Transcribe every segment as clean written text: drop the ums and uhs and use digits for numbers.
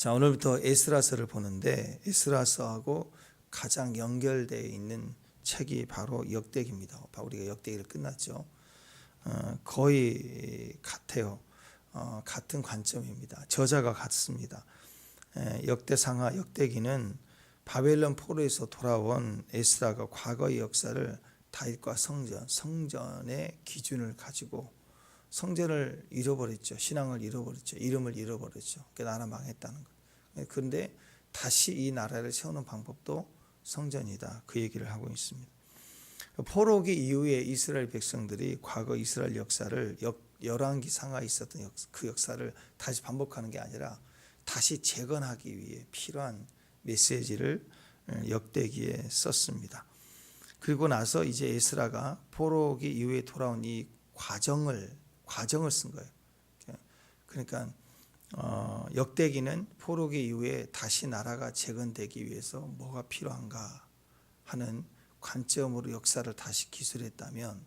자, 오늘부터 에스라서를 보는데 에스라서하고 가장 연결되어 있는 책이 바로 역대기입니다. 우리가 역대기를 끝났죠. 거의 같아요. 같은 관점입니다. 저자가 같습니다. 역대상하 역대기는 바벨론 포로에서 돌아온 에스라가 과거의 역사를 다윗과 성전의 기준을 가지고 성전을 잃어버렸죠. 신앙을 잃어버렸죠. 이름을 잃어버렸죠. 그 나라 망했다는 거. 그런데 다시 이 나라를 세우는 방법도 성전이다. 그 얘기를 하고 있습니다. 포로기 이후에 이스라엘 백성들이 과거 이스라엘 역사를 열왕기 상하에 있었던 그 역사를 다시 반복하는 게 아니라 다시 재건하기 위해 필요한 메시지를 역대기에 썼습니다. 그리고 나서 이제 에스라가 포로기 이후에 돌아온 이 과정을 쓴 거예요. 그러니까 역대기는 포로기 이후에 다시 나라가 재건되기 위해서 뭐가 필요한가 하는 관점으로 역사를 다시 기술했다면,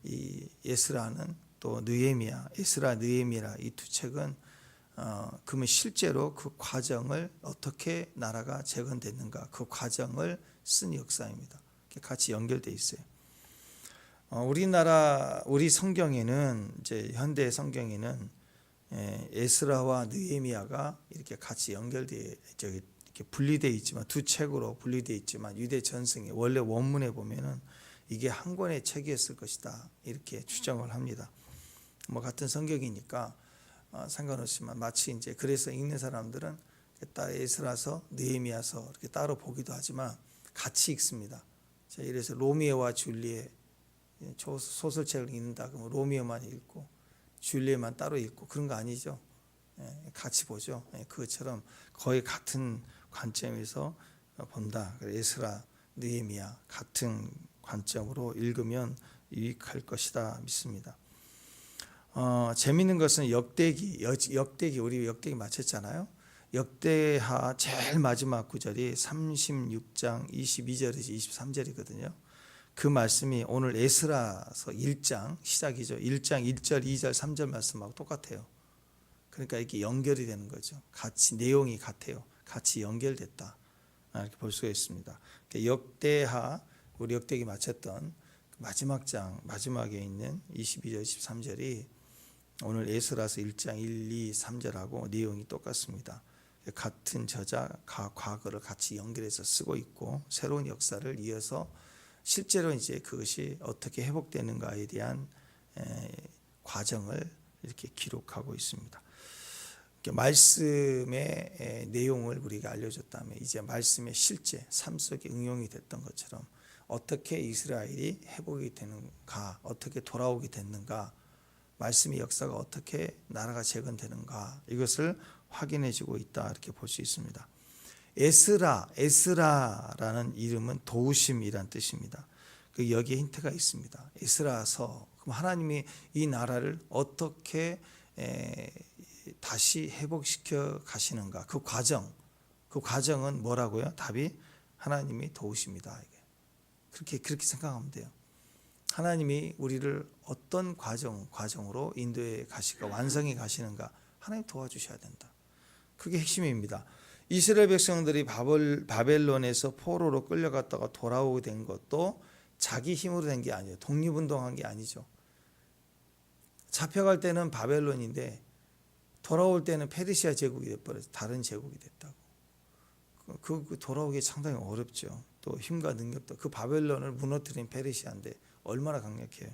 이 에스라는 또 느헤미야, 에스라 느헤미야 이 두 책은 그러면 실제로 그 과정을 어떻게 나라가 재건됐는가 그 과정을 쓴 역사입니다. 같이 연결돼 있어요. 우리 성경에는 이제 현대 성경에는 에스라와 느헤미야가 이렇게 같이 연결돼 이렇게 분리되어 있지만, 두 책으로 분리되어 있지만 유대 전승에 원래 원문에 보면은 이게 한 권의 책이었을 것이다 이렇게 추정을 합니다. 뭐 같은 성경이니까 상관없지만, 마치 이제 그래서 읽는 사람들은 따로 에스라서 느헤미야서 이렇게 따로 보기도 하지만 같이 읽습니다. 자, 이래서 로미오와 줄리엣 소설책을 읽는다 그러면 로미오만 읽고 줄리엣만 따로 읽고 그런 거 아니죠. 같이 보죠. 그것처럼 거의 같은 관점에서 본다. 에스라, 느헤미야 같은 관점으로 읽으면 유익할 것이다 믿습니다. 재밌는 것은 역대기 우리 역대기 마쳤잖아요. 역대하 제일 마지막 구절이 36장 22절에서 23절이거든요. 그 말씀이 오늘 에스라서 1장 시작이죠. 1장 1절, 2절, 3절 말씀하고 똑같아요. 그러니까 이렇게 연결이 되는 거죠. 같이 내용이 같아요. 같이 연결됐다. 이렇게 볼 수가 있습니다. 역대하 우리 역대기 마쳤던 마지막 장 마지막에 있는 22절, 23절이 오늘 에스라서 1장 1, 2, 3절하고 내용이 똑같습니다. 같은 저자 과거를 같이 연결해서 쓰고 있고 새로운 역사를 이어서 실제로 이제 그것이 어떻게 회복되는가에 대한 과정을 이렇게 기록하고 있습니다. 말씀의 내용을 우리가 알려줬다면 이제 말씀의 실제 삶 속에 응용이 됐던 것처럼 어떻게 이스라엘이 회복이 되는가, 어떻게 돌아오게 됐는가, 말씀의 역사가 어떻게 나라가 재건되는가, 이것을 확인해주고 있다 이렇게 볼 수 있습니다. 에스라라는 이름은 도우심이란 뜻입니다. 여기에 힌트가 있습니다. 에스라서, 그럼 하나님이 이 나라를 어떻게 다시 회복시켜 가시는가, 그 과정은 뭐라고요? 답이 하나님이 도우십니다. 그렇게 생각하면 돼요. 하나님이 우리를 어떤 과정으로 인도해 가시가 완성해 가시는가, 하나님 도와주셔야 된다. 그게 핵심입니다. 이스라엘 백성들이 바벨론에서 포로로 끌려갔다가 돌아오게 된 것도 자기 힘으로 된 게 아니에요. 독립운동한 게 아니죠. 잡혀갈 때는 바벨론인데 돌아올 때는 페르시아 제국이 돼버려서 다른 제국이 됐다고. 그 돌아오기 상당히 어렵죠. 또 힘과 능력도, 그 바벨론을 무너뜨린 페르시아인데 얼마나 강력해요.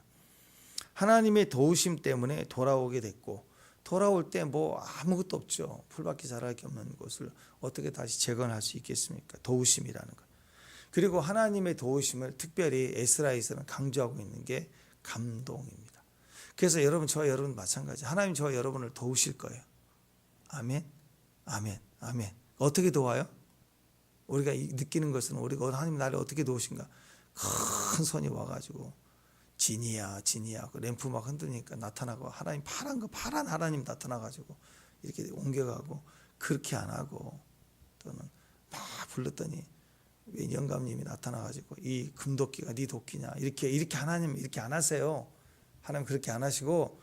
하나님의 도우심 때문에 돌아오게 됐고, 돌아올 때 뭐 아무것도 없죠. 풀밖에 자랄 게 없는 것을 어떻게 다시 재건할 수 있겠습니까? 도우심이라는 것. 그리고 하나님의 도우심을 특별히 에스라에서는 강조하고 있는 게 감동입니다. 그래서 저와 여러분 마찬가지. 하나님 저와 여러분을 도우실 거예요. 아멘, 아멘, 아멘. 어떻게 도와요? 우리가 느끼는 것은 우리가 하나님 나를 어떻게 도우신가? 큰 손이 와가지고 진이야 그 램프 막 흔드니까 나타나고, 하나님 파란 하나님 나타나가지고 이렇게 옮겨가고, 그렇게 안 하고 또는 막 불렀더니 왜 영감님이 나타나가지고 이 금도끼가 네 도끼냐 이렇게 하나님 이렇게 안 하세요. 하나님 그렇게 안 하시고,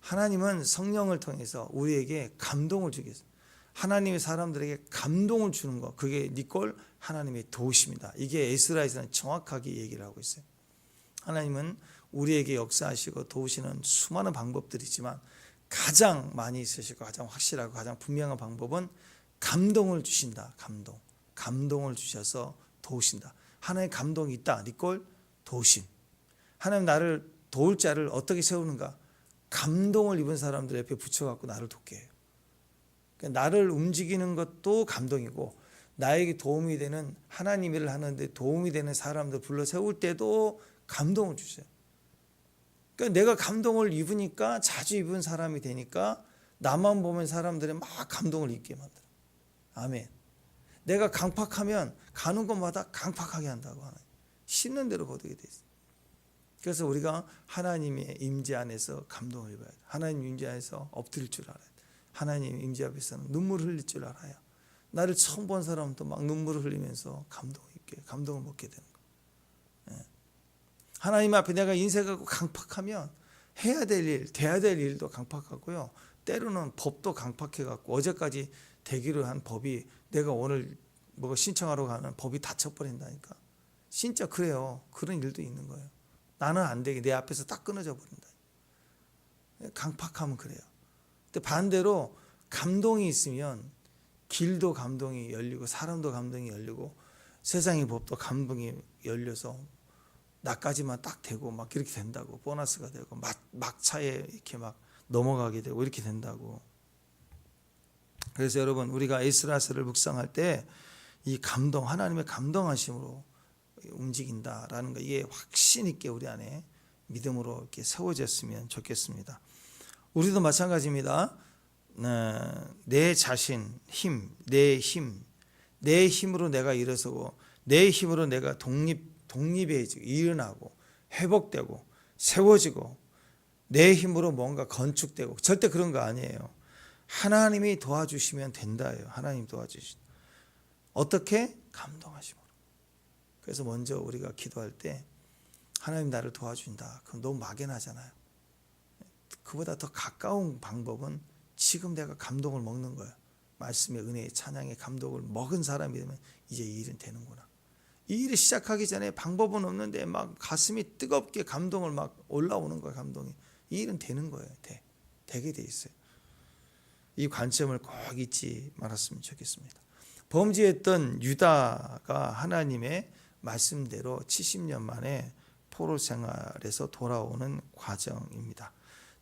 하나님은 성령을 통해서 우리에게 감동을 주겠어요. 하나님의 사람들에게 감동을 주는 것, 그게 니꼴 하나님의 도우십니다. 이게 에스라에서는 정확하게 얘기를 하고 있어요. 하나님은 우리에게 역사하시고 도우시는 수많은 방법들이 있지만 가장 많이 쓰시고 가장 확실하고 가장 분명한 방법은 감동을 주신다. 감동을 주셔서 도우신다. 하나님의 감동이 있다. 니꼴 도우심. 하나님 나를 도울 자를 어떻게 세우는가? 감동을 입은 사람들 옆에 붙여갖고 나를 돕게 해요. 그러니까 나를 움직이는 것도 감동이고 나에게 도움이 되는 하나님 일을 하는데 도움이 되는 사람들 불러 세울 때도 감동을 주세요. 그러니까 내가 감동을 입으니까 자주 입은 사람이 되니까 나만 보면 사람들이 막 감동을 입게 만들어요. 아멘. 내가 강팍하면 가는 곳마다 강팍하게 한다고 하나요. 심는 대로 거두게 돼 있어요. 그래서 우리가 하나님의 임재 안에서 감동을 입어야 돼. 하나님 임재 안에서 엎드릴 줄 알아야 돼. 하나님 임재 앞에서는 눈물을 흘릴 줄 알아야. 나를 처음 본 사람도 막 눈물을 흘리면서 감동을 먹게 되는 거예요. 하나님 앞에 내가 인생하고 강팍하면 해야 될 일, 돼야 될 일도 강팍하고요. 때로는 법도 강팍해갖고 어제까지 되기로 한 법이 내가 오늘 뭐가 신청하러 가는 법이 닫혀버린다니까. 진짜 그래요. 그런 일도 있는 거예요. 나는 안 되게 내 앞에서 딱 끊어져 버린다. 강팍하면 그래요. 근데 반대로 감동이 있으면 길도 감동이 열리고 사람도 감동이 열리고 세상의 법도 감동이 열려서 나까지만 딱 되고 막 이렇게 된다고. 보너스가 되고 막차에 이렇게 막 넘어가게 되고 이렇게 된다고. 그래서 여러분 우리가 에스라서를 묵상할 때 이 감동, 하나님의 감동하심으로 움직인다라는 거, 이게 확신 있게 우리 안에 믿음으로 이렇게 세워졌으면 좋겠습니다. 우리도 마찬가지입니다. 내 자신 내 힘으로 내가 일어서고 내 힘으로 내가 독립해지고 일어나고 회복되고 세워지고 내 힘으로 뭔가 건축되고 절대 그런 거 아니에요. 하나님이 도와주시면 된다예요. 하나님 도와주시다. 어떻게? 감동하심으로. 그래서 먼저 우리가 기도할 때 하나님 나를 도와준다. 그럼 너무 막연하잖아요. 그보다 더 가까운 방법은 지금 내가 감동을 먹는 거예요. 말씀의 은혜의 찬양의 감동을 먹은 사람이 되면 이제 이 일은 되는구나. 이 일을 시작하기 전에 방법은 없는데 막 가슴이 뜨겁게 감동을 막 올라오는 거예요. 감동이. 이 일은 되는 거예요. 되게 돼 있어요. 이 관점을 꼭 잊지 말았으면 좋겠습니다. 범죄했던 유다가 하나님의 말씀대로 70년 만에 포로 생활에서 돌아오는 과정입니다.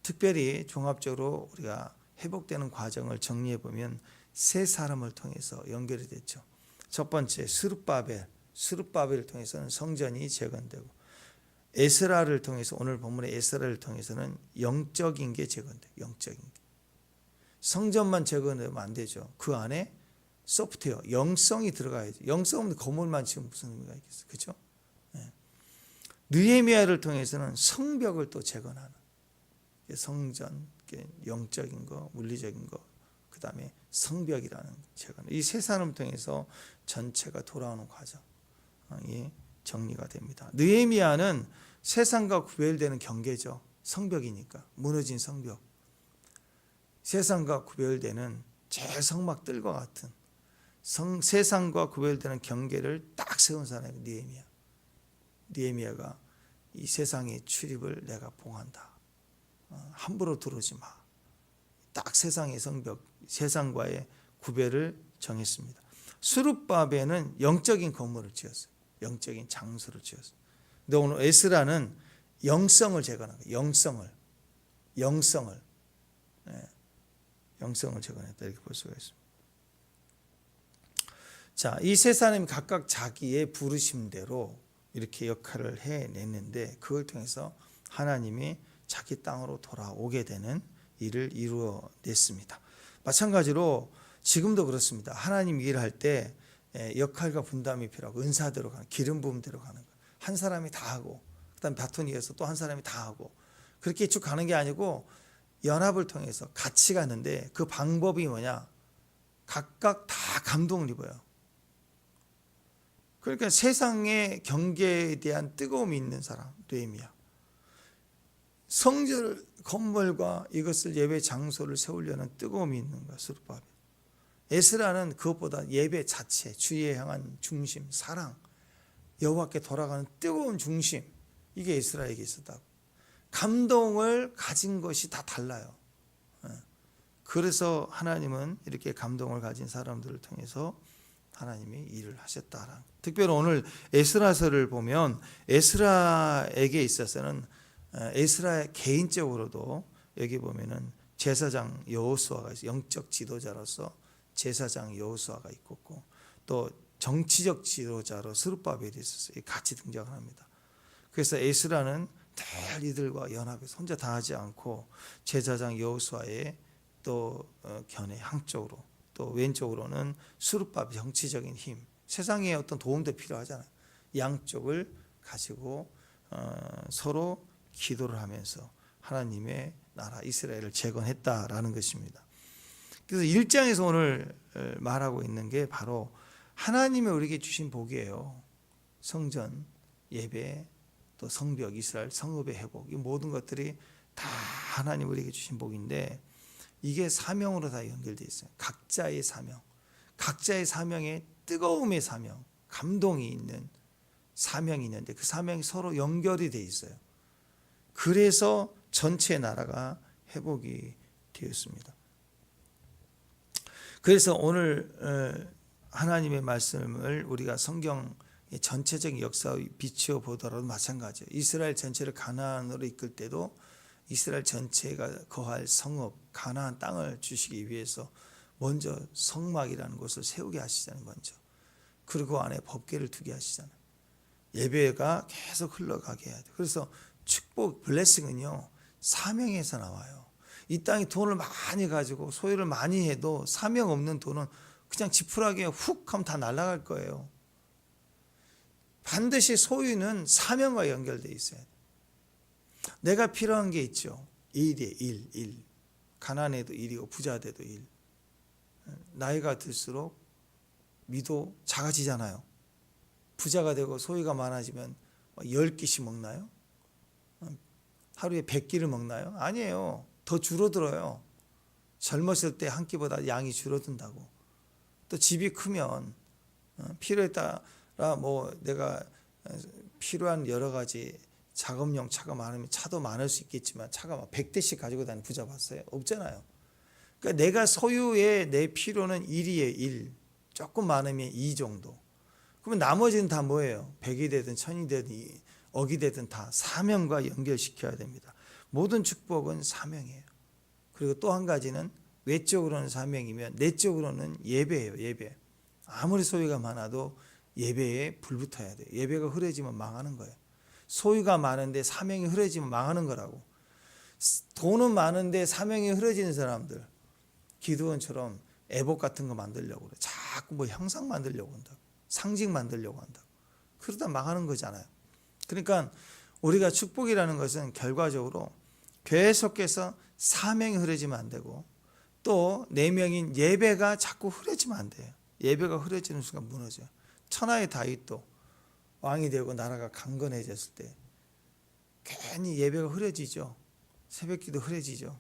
특별히 종합적으로 우리가 회복되는 과정을 정리해 보면 세 사람을 통해서 연결이 됐죠. 첫 번째 스룹바벨을 통해서는 성전이 재건되고, 에스라를 통해서 오늘 본문의 에스라를 통해서는 영적인 게 재건돼요. 영적인 게. 성전만 재건되면 안 되죠. 그 안에 소프트웨어, 영성이 들어가야죠. 영성 없는 건물만 지금 무슨 의미가 있겠어요. 그렇죠? 네. 느헤미야를 통해서는 성벽을 또 재건하는, 성전, 영적인 거, 물리적인 거, 그 다음에 성벽이라는 재건. 이 세 사람을 통해서 전체가 돌아오는 과정이 정리가 됩니다. 느헤미야는 세상과 구별되는 경계죠. 성벽이니까. 무너진 성벽. 세상과 구별되는 제일 성막들과 같은 세상과 구별되는 경계를 딱 세운 사람이 느헤미야. 느헤미야가 이 세상의 출입을 내가 봉한다. 함부로 들어오지 마. 딱 세상의 성벽, 세상과의 구별을 정했습니다. 스룹바벨은 영적인 건물을 지었어요. 영적인 장소를 지었어요. 근데 오늘 에스라는 영성을 재건한 거예요. 영성을 재건했다, 이렇게 볼 수가 있습니다. 자, 이 세 사람이 각각 자기의 부르심대로 이렇게 역할을 해냈는데 그걸 통해서 하나님이 자기 땅으로 돌아오게 되는 일을 이루어냈습니다. 마찬가지로 지금도 그렇습니다. 하나님 일할 때 역할과 분담이 필요하고 은사대로 가는, 기름 부음대로 가는 거예요. 한 사람이 다 하고 그다음 바톤 이어서 또 한 사람이 다 하고 그렇게 쭉 가는 게 아니고 연합을 통해서 같이 가는데 그 방법이 뭐냐? 각각 다 감동을 입어요. 그러니까 세상의 경계에 대한 뜨거움이 있는 사람, 느헤미야. 성전 건물과 이것을 예배 장소를 세우려는 뜨거움이 있는 거야, 스룹바벨. 에스라는 그것보다 예배 자체, 주에 향한 중심, 사랑, 여호와께 돌아가는 뜨거운 중심, 이게 에스라에게 있었다고. 감동을 가진 것이 다 달라요. 그래서 하나님은 이렇게 감동을 가진 사람들을 통해서 하나님이 일을 하셨다. 특별히 오늘 에스라서를 보면 에스라에게 있어서는 에스라 개인적으로도 여기 보면은 제사장 여호수아가 있어요. 영적 지도자로서 제사장 여호수아가 있고 또 정치적 지도자로 스룹바벨이 있었어요. 같이 등장을 합니다. 그래서 에스라는 늘 이들과 연합해서 혼자 다 하지 않고 제사장 여호수아의 또 견해 한쪽으로 또 왼쪽으로는 스룹바벨 정치적인 힘, 세상에 어떤 도움도 필요하잖아요. 양쪽을 가지고 서로 기도를 하면서 하나님의 나라 이스라엘을 재건했다라는 것입니다. 그래서 1장에서 오늘 말하고 있는 게 바로 하나님이 우리에게 주신 복이에요. 성전, 예배, 또 성벽, 이스라엘 성읍의 회복, 이 모든 것들이 다 하나님 우리에게 주신 복인데 이게 사명으로 다 연결되어 있어요. 각자의 사명, 각자의 사명에 뜨거움의 사명, 감동이 있는 사명이 있는데 그 사명이 서로 연결이 되어 있어요. 그래서 전체 나라가 회복이 되었습니다. 그래서 오늘 하나님의 말씀을 우리가 성경의 전체적인 역사에 비추어 보더라도 마찬가지예요. 이스라엘 전체를 가나안으로 이끌 때도 이스라엘 전체가 거할 성읍, 가나안 땅을 주시기 위해서 먼저 성막이라는 곳을 세우게 하시잖아요. 먼저. 그리고 안에 법궤를 두게 하시잖아요. 예배가 계속 흘러가게 해야 돼요. 그래서 축복, 블레싱은요, 사명에서 나와요. 이 땅이 돈을 많이 가지고 소유를 많이 해도 사명 없는 돈은 그냥 지푸라기에 훅 하면 다 날아갈 거예요. 반드시 소유는 사명과 연결되어 있어야 돼요. 내가 필요한 게 있죠. 일이에요. 일. 가난해도 일이고 부자 돼도 일. 나이가 들수록 미도 작아지잖아요. 부자가 되고 소유가 많아지면 10끼씩 먹나요? 하루에 100끼를 먹나요? 아니에요. 더 줄어들어요. 젊었을 때 한 끼보다 양이 줄어든다고. 또 집이 크면 필요에 따라 뭐 내가 필요한 여러 가지 작업용 차가 많으면 차도 많을 수 있겠지만 차가 막 100대씩 가지고 다니는 부자 봤어요? 없잖아요. 그러니까 내가 소유의 내 필요는 1이에요. 1. 조금 많으면 2 정도. 그러면 나머지는 다 뭐예요? 100이 되든 1000이 되든 억이 되든 다 사명과 연결시켜야 됩니다. 모든 축복은 사명이에요. 그리고 또 한 가지는 외적으로는 사명이면 내적으로는 예배예요. 예배. 아무리 소유가 많아도 예배에 불붙어야 돼요. 예배가 흐려지면 망하는 거예요. 소유가 많은데 사명이 흐려지면 망하는 거라고. 돈은 많은데 사명이 흐려지는 사람들, 기드온처럼 애복 같은 거 만들려고 그래. 자꾸 뭐 형상 만들려고 한다고. 상징 만들려고 한다고. 그러다 망하는 거잖아요. 그러니까 우리가 축복이라는 것은 결과적으로 계속해서 사명이 흐려지면 안 되고 또 내명인 예배가 자꾸 흐려지면 안 돼요. 예배가 흐려지는 순간 무너져요. 천하의 다윗도 왕이 되고 나라가 강건해졌을 때 괜히 예배가 흐려지죠. 새벽기도 흐려지죠.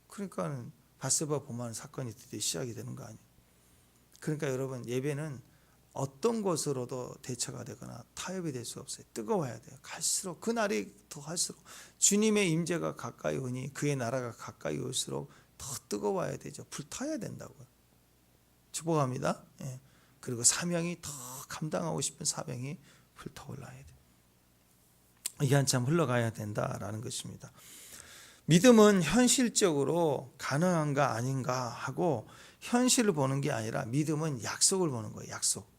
그러니까 바세바 범하는 사건이 드디어 시작이 되는 거 아니에요. 그러니까 여러분 예배는 어떤 것으로도 대처가 되거나 타협이 될 수 없어요. 뜨거워야 돼요. 갈수록 그날이 더 갈수록 주님의 임재가 가까이 오니 그의 나라가 가까이 올수록 더 뜨거워야 되죠. 불타야 된다고요. 축복합니다. 예. 그리고 사명이 더 감당하고 싶은 사명이 불타올라야 돼요. 이게 한참 흘러가야 된다라는 것입니다. 믿음은 현실적으로 가능한가 아닌가 하고 현실을 보는 게 아니라 믿음은 약속을 보는 거예요. 약속.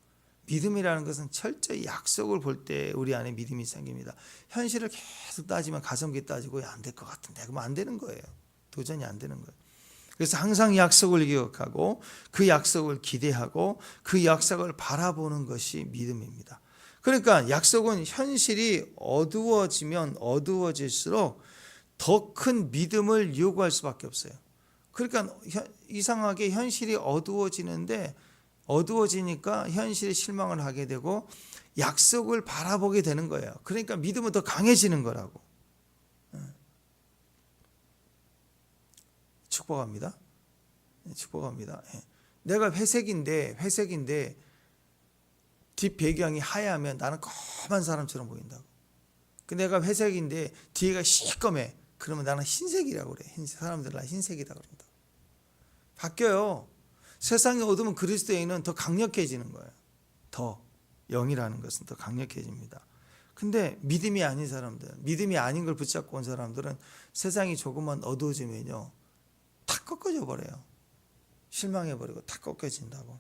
믿음이라는 것은 철저히 약속을 볼 때 우리 안에 믿음이 생깁니다. 현실을 계속 따지면 가성비 따지고 안 될 것 같은데 그러면 안 되는 거예요. 도전이 안 되는 거예요. 그래서 항상 약속을 기억하고 그 약속을 기대하고 그 약속을 바라보는 것이 믿음입니다. 그러니까 약속은 현실이 어두워지면 어두워질수록 더 큰 믿음을 요구할 수밖에 없어요. 그러니까 이상하게 현실이 어두워지니까 현실에 실망을 하게 되고 약속을 바라보게 되는 거예요. 그러니까 믿음은 더 강해지는 거라고. 축복합니다. 축복합니다. 내가 회색인데 뒷 배경이 하얗면 나는 검한 사람처럼 보인다고. 내가 회색인데 뒤가 시꺼매. 그러면 나는 흰색이라고 그래. 사람들은 나 흰색이라고 그런다. 바뀌어요. 세상의 어둠은 그리스도인은 더 강력해지는 거예요. 더 영이라는 것은 더 강력해집니다. 근데 믿음이 아닌 사람들, 믿음이 아닌 걸 붙잡고 온 사람들은 세상이 조금만 어두워지면요, 다 꺾어져 버려요. 실망해버리고 다 꺾여진다고.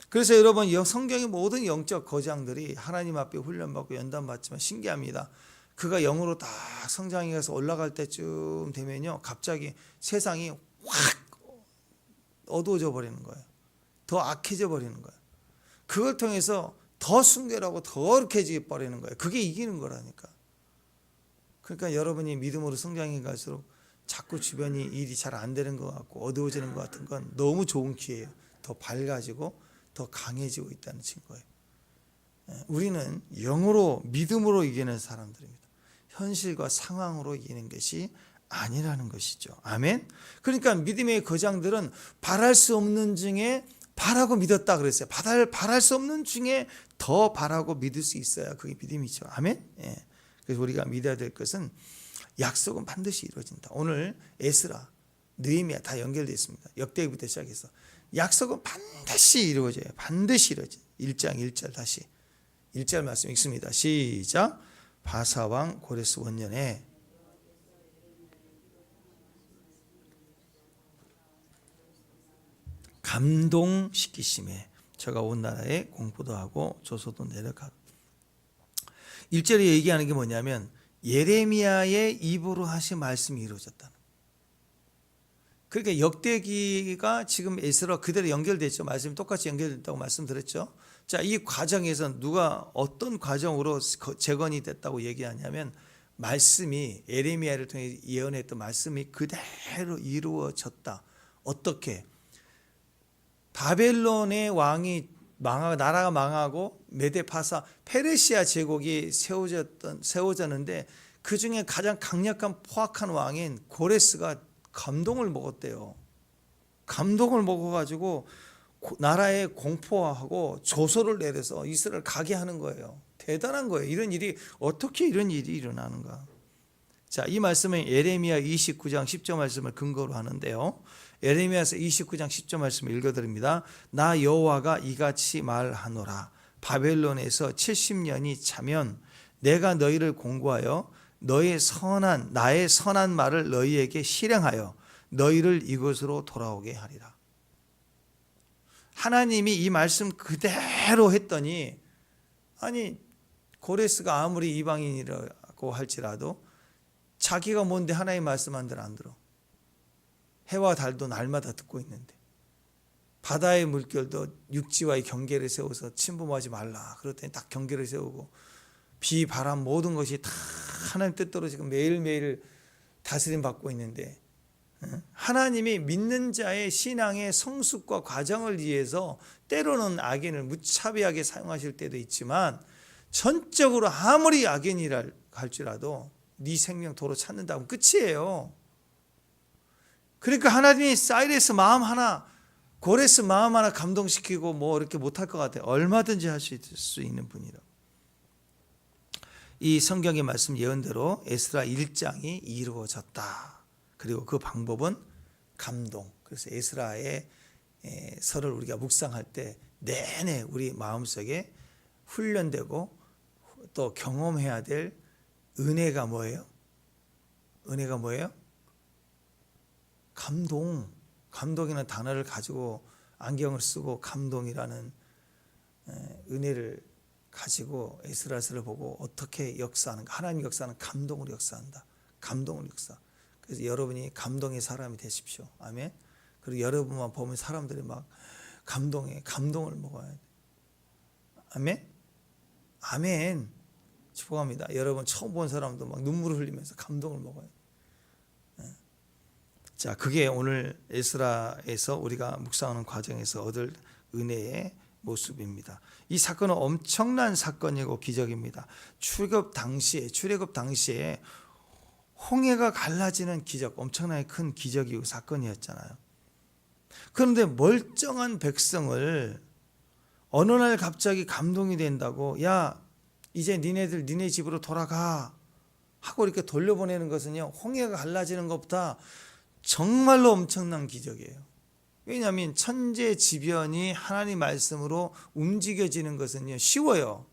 그래서 여러분, 성경의 모든 영적 거장들이 하나님 앞에 훈련받고 연단받지만 신기합니다. 그가 영으로 딱 성장해 가서 올라갈 때쯤 되면요, 갑자기 세상이 확 어두워져 버리는 거예요. 더 악해져 버리는 거예요. 그걸 통해서 더 순결하고 더 이렇게 버리는 거예요. 그게 이기는 거라니까. 그러니까 여러분이 믿음으로 성장해 갈수록 자꾸 주변이 일이 잘 안 되는 것 같고 어두워지는 것 같은 건 너무 좋은 기회예요. 더 밝아지고 더 강해지고 있다는 증거예요. 우리는 영으로 믿음으로 이기는 사람들입니다. 현실과 상황으로 이기는 것이 아니라는 것이죠. 아멘. 그러니까 믿음의 거장들은 바랄 수 없는 중에 바라고 믿었다 그랬어요. 바랄 수 없는 중에 더 바라고 믿을 수 있어야 그게 믿음이죠. 아멘. 예. 그래서 우리가 믿어야 될 것은 약속은 반드시 이루어진다. 오늘 에스라, 느헤미야 다 연결되어 있습니다. 역대기부터 시작해서 약속은 반드시 이루어져요. 반드시 이루어져요. 1장 1절 다시 1절 말씀 읽습니다. 시작. 바사왕 고레스 원년에 감동시키심에 저가 온 나라에 공포도 하고 조소도 내려가고. 1절에 얘기하는 게 뭐냐면 예레미야의 입으로 하신 말씀이 이루어졌다는. 그러니까 역대기가 지금 에스라 그대로 연결됐죠. 말씀이 똑같이 연결됐다고 말씀드렸죠. 자, 이 과정에서 누가 어떤 과정으로 재건이 됐다고 얘기하냐면 말씀이 예레미야를 통해 예언했던 말씀이 그대로 이루어졌다. 어떻게? 바벨론의 왕이 망하고 나라가 망하고 메데파사 페르시아 제국이 세워졌는데 그 중에 가장 강력한 포악한 왕인 고레스가 감동을 먹었대요. 감동을 먹어가지고 나라에 공포하고 조소를 내려서 이스라엘 가게 하는 거예요. 대단한 거예요. 어떻게 이런 일이 일어나는가. 자, 이 말씀은 예레미야 29장 10절 말씀을 근거로 하는데요. 예레미야서 29장 10절 말씀을 읽어드립니다. 나 여호와가 이같이 말하노라. 바벨론에서 70년이 차면 내가 너희를 공고하여 나의 선한 말을 너희에게 실행하여 너희를 이곳으로 돌아오게 하리라. 하나님이 이 말씀 그대로 했더니, 아니 고레스가 아무리 이방인이라고 할지라도 자기가 뭔데 하나님 말씀한 대로 안 들어. 해와 달도 날마다 듣고 있는데, 바다의 물결도 육지와의 경계를 세워서 침범하지 말라 그랬더니 딱 경계를 세우고, 비, 바람 모든 것이 다 하나님 뜻대로 지금 매일매일 다스림 받고 있는데, 하나님이 믿는 자의 신앙의 성숙과 과정을 위해서 때로는 악인을 무차별하게 사용하실 때도 있지만, 전적으로 아무리 악인이라 할지라도 네 생명 도로 찾는다면 끝이에요. 그러니까 하나님이 사이레스 마음 하나, 고레스 마음 하나 감동시키고 뭐 이렇게 못할 것 같아요. 얼마든지 할 수 있는 분이라. 이 성경의 말씀 예언대로 에스라 1장이 이루어졌다. 그리고 그 방법은 감동. 그래서 에스라의 설을 우리가 묵상할 때 내내 우리 마음속에 훈련되고 또 경험해야 될 은혜가 뭐예요? 은혜가 뭐예요? 감동. 감동이라는 단어를 가지고 안경을 쓰고 감동이라는 은혜를 가지고 에스라서를 보고 어떻게 역사하는가. 하나님 역사는 감동으로 역사한다. 감동으로 역사. 그래서 여러분이 감동의 사람이 되십시오. 아멘. 그리고 여러분만 보면 사람들이 막 감동을 먹어야 돼. 아멘. 아멘. 축복합니다. 여러분 처음 본 사람도 막 눈물을 흘리면서 감동을 먹어요. 자, 그게 오늘 에스라에서 우리가 묵상하는 과정에서 얻을 은혜의 모습입니다. 이 사건은 엄청난 사건이고 기적입니다. 출애굽 당시에 홍해가 갈라지는 기적, 엄청나게 큰 기적이고 사건이었잖아요. 그런데 멀쩡한 백성을 어느 날 갑자기 감동이 된다고, 야 이제 니네들 니네 집으로 돌아가 하고 이렇게 돌려보내는 것은요, 홍해가 갈라지는 것보다 정말로 엄청난 기적이에요. 왜냐하면 천재지변이 하나님 말씀으로 움직여지는 것은요, 쉬워요.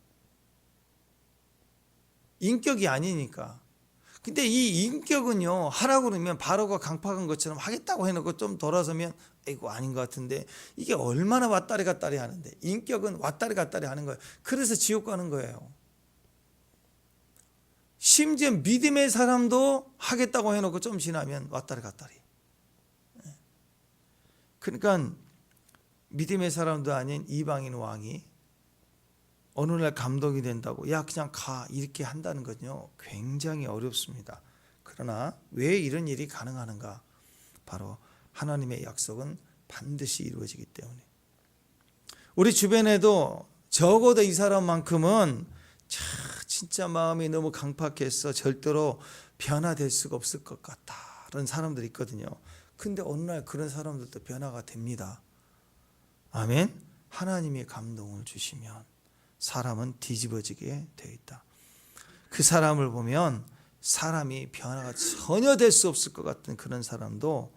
인격이 아니니까. 근데 이 인격은요, 하라고 그러면 바로가 강팍한 것처럼 하겠다고 해놓고 좀 돌아서면 이거 아닌 것 같은데, 이게 얼마나 왔다리 갔다리 하는데, 인격은 왔다리 갔다리 하는 거예요. 그래서 지옥 가는 거예요. 심지어 믿음의 사람도 하겠다고 해놓고 좀 지나면 왔다리 갔다리. 그러니까 믿음의 사람도 아닌 이방인 왕이 어느 날 감동이 된다고, 야 그냥 가 이렇게 한다는 건요, 굉장히 어렵습니다. 그러나 왜 이런 일이 가능하는가? 바로 하나님의 약속은 반드시 이루어지기 때문에. 우리 주변에도 적어도 이 사람만큼은 진짜 마음이 너무 강팍해서 절대로 변화될 수가 없을 것 같다, 그런 사람들이 있거든요. 근데 어느 날 그런 사람들도 변화가 됩니다. 아멘. 하나님이 감동을 주시면 사람은 뒤집어지게 되어 있다. 그 사람을 보면 사람이 변화가 전혀 될 수 없을 것 같은 그런 사람도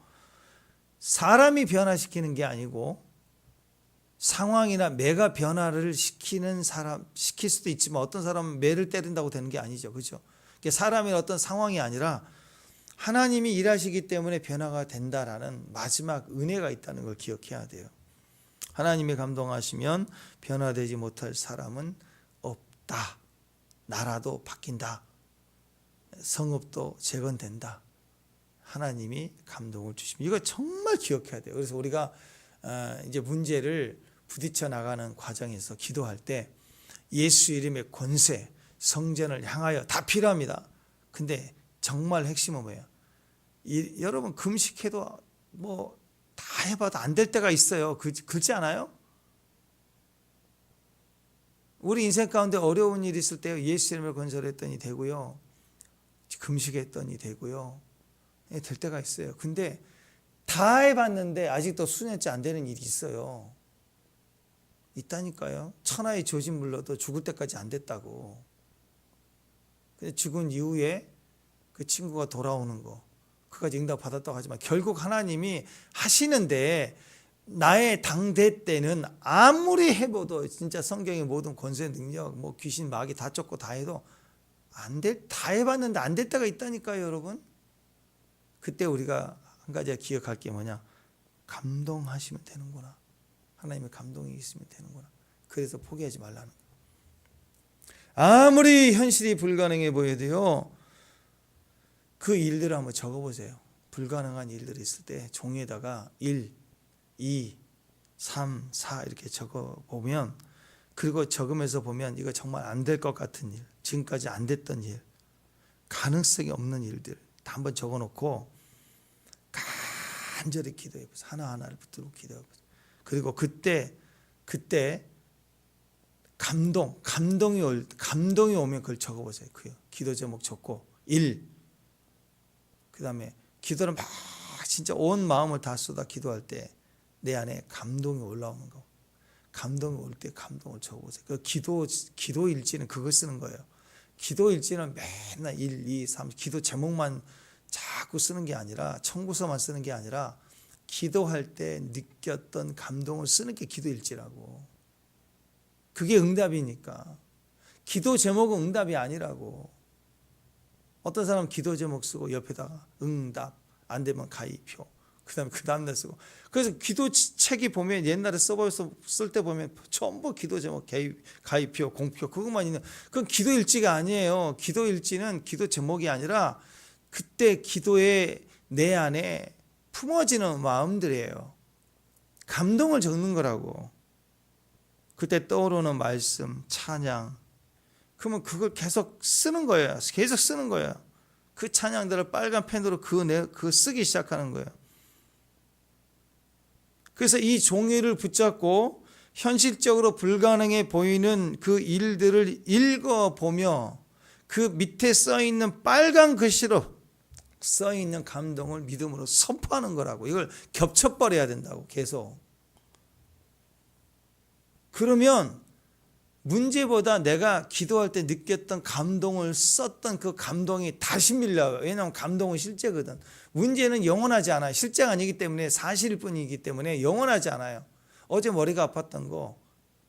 사람이 변화시키는 게 아니고 상황이나 매가 변화를 시키는 사람, 시킬 수도 있지만 어떤 사람은 매를 때린다고 되는 게 아니죠. 그렇죠? 사람의 어떤 상황이 아니라 하나님이 일하시기 때문에 변화가 된다라는 마지막 은혜가 있다는 걸 기억해야 돼요. 하나님이 감동하시면 변화되지 못할 사람은 없다. 나라도 바뀐다. 성읍도 재건된다. 하나님이 감동을 주시면, 이거 정말 기억해야 돼요. 그래서 우리가 이제 문제를 부딪혀 나가는 과정에서 기도할 때 예수 이름의 권세, 성전을 향하여 다 필요합니다. 근데 정말 핵심은 뭐예요? 여러분 금식해도 뭐 다 해봐도 안 될 때가 있어요. 그렇지 않아요? 우리 인생 가운데 어려운 일이 있을 때 예수 이름을 건설했더니 되고요, 금식했더니 되고요, 될 때가 있어요. 근데 다 해봤는데 아직도 수년째 안 되는 일이 있어요. 있다니까요. 천하의 조진 물러도 죽을 때까지 안 됐다고. 근데 죽은 이후에 그 친구가 돌아오는 거, 그까지 응답 받았다고 하지만 결국 하나님이 하시는데, 나의 당대 때는 아무리 해봐도 진짜 성경의 모든 권세 능력, 뭐 귀신 마귀 다 쫓고 다 해도 다 해봤는데 안 될 때가 있다니까요, 여러분. 그때 우리가 한 가지 기억할 게 뭐냐? 감동하시면 되는구나. 하나님의 감동이 있으면 되는구나. 그래서 포기하지 말라는 거예요. 아무리 현실이 불가능해 보여도요, 그 일들을 한번 적어보세요. 불가능한 일들이 있을 때 종이에다가 1, 2, 3, 4 이렇게 적어보면, 그리고 적으면서 보면 이거 정말 안 될 것 같은 일, 지금까지 안 됐던 일, 가능성이 없는 일들 다 한번 적어놓고 간절히 기도해보세요. 하나하나를 붙들고 기도해보세요. 그리고 그때 감동이 오면 그걸 적어보세요. 기도 제목 적고 1, 그 다음에 기도를 막 진짜 온 마음을 다 쏟아 기도할 때 내 안에 감동이 올라오는 거. 감동이 올 때 감동을 적어보세요. 그 기도 일지는 그거 쓰는 거예요. 기도 일지는 맨날 1, 2, 3 기도 제목만 자꾸 쓰는 게 아니라, 청구서만 쓰는 게 아니라 기도할 때 느꼈던 감동을 쓰는 게 기도 일지라고. 그게 응답이니까. 기도 제목은 응답이 아니라고. 어떤 사람은 기도 제목 쓰고 옆에다가 응답, 안 되면 가입표, 그 다음날 쓰고. 그래서 기도 책이 보면 옛날에 쓸 때 보면 전부 기도 제목, 가입표, 공표 그것만 있는, 그건 기도 일지가 아니에요. 기도 일지는 기도 제목이 아니라 그때 기도에 내 안에 품어지는 마음들이에요. 감동을 적는 거라고. 그때 떠오르는 말씀, 찬양, 그러면 그걸 계속 쓰는 거예요. 계속 쓰는 거예요. 그 찬양들을 빨간 펜으로 그거 쓰기 시작하는 거예요. 그래서 이 종이를 붙잡고 현실적으로 불가능해 보이는 그 일들을 읽어보며 그 밑에 써있는 빨간 글씨로 써 있는 감동을 믿음으로 선포하는 거라고. 이걸 겹쳐버려야 된다고. 계속. 그러면 문제보다 내가 기도할 때 느꼈던 감동을 썼던 그 감동이 다시 밀려요. 왜냐하면 감동은 실제거든. 문제는 영원하지 않아요. 실제가 아니기 때문에, 사실일 뿐이기 때문에 영원하지 않아요. 어제 머리가 아팠던 거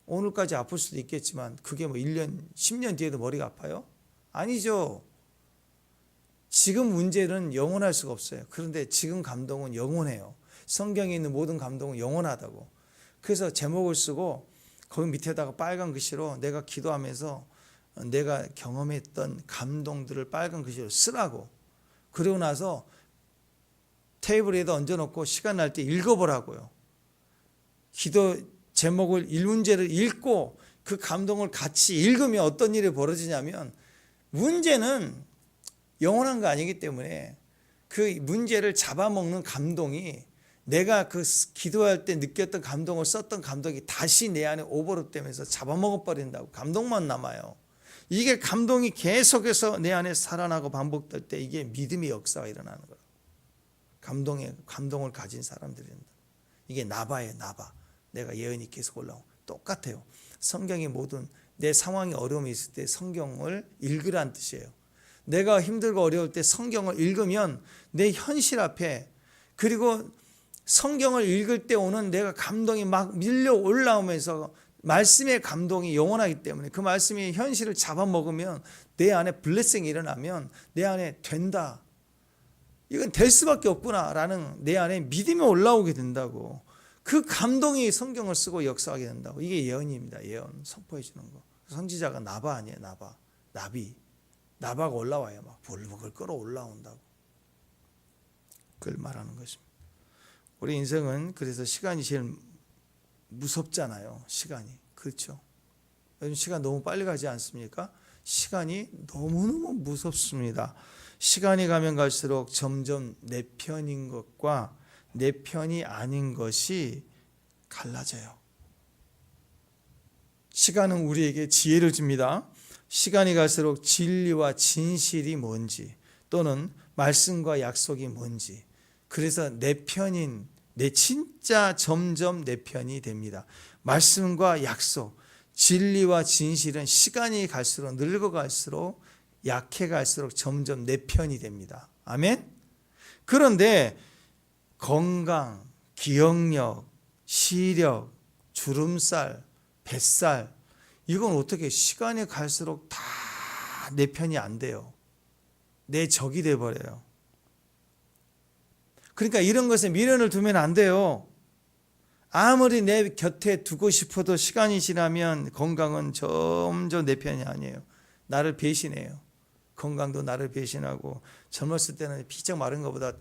오늘까지 아플 수도 있겠지만 그게 뭐 1년, 10년 뒤에도 머리가 아파요? 아니죠. 지금 문제는 영원할 수가 없어요. 그런데 지금 감동은 영원해요. 성경에 있는 모든 감동은 영원하다고. 그래서 제목을 쓰고 거기 밑에다가 빨간 글씨로 내가 기도하면서 내가 경험했던 감동들을 빨간 글씨로 쓰라고. 그러고 나서 테이블에다 얹어놓고 시간 날 때 읽어보라고요. 기도 제목을 문제를 읽고 그 감동을 같이 읽으면 어떤 일이 벌어지냐면, 문제는 영원한 거 아니기 때문에 그 문제를 잡아먹는 감동이, 내가 그 기도할 때 느꼈던 감동을 썼던 감동이 다시 내 안에 오버랩 되면서 잡아먹어 버린다고. 감동만 남아요. 이게 감동이 계속해서 내 안에 살아나고 반복될 때 이게 믿음의 역사가 일어나는 거예요. 감동을 가진 사람들입니다. 이게 나바예요, 나바. 내가 예언이 계속 올라오고 똑같아요. 성경의 모든 내 상황이 어려움이 있을 때 성경을 읽으란 뜻이에요. 내가 힘들고 어려울 때 성경을 읽으면 내 현실 앞에, 그리고 성경을 읽을 때 오는 내가 감동이 막 밀려 올라오면서, 말씀의 감동이 영원하기 때문에 그 말씀이 현실을 잡아먹으면 내 안에 블레싱이 일어나면 내 안에 된다, 이건 될 수밖에 없구나라는 내 안에 믿음이 올라오게 된다고. 그 감동이 성경을 쓰고 역사하게 된다고. 이게 예언입니다. 예언 선포해 주는 거. 선지자가 나바 아니에요. 나비. 나바가 올라와요. 막 불불 끓어 올라온다고. 그걸 말하는 것입니다. 우리 인생은 그래서 시간이 제일 무섭잖아요. 시간이. 그렇죠. 요즘 시간 너무 빨리 가지 않습니까? 시간이 너무너무 무섭습니다. 시간이 가면 갈수록 점점 내 편인 것과 내 편이 아닌 것이 갈라져요. 시간은 우리에게 지혜를 줍니다. 시간이 갈수록 진리와 진실이 뭔지, 또는 말씀과 약속이 뭔지, 그래서 내 편인, 내 진짜 점점 내 편이 됩니다. 말씀과 약속, 진리와 진실은 시간이 갈수록, 늙어갈수록, 약해갈수록 점점 내 편이 됩니다. 아멘? 그런데 건강, 기억력, 시력, 주름살, 뱃살, 이건 어떻게 시간이 갈수록 다 내 편이 안 돼요. 내 적이 돼버려요. 그러니까 이런 것에 미련을 두면 안 돼요. 아무리 내 곁에 두고 싶어도 시간이 지나면 건강은 점점 내 편이 아니에요. 나를 배신해요. 건강도 나를 배신하고, 젊었을 때는 비쩍 마른 것보다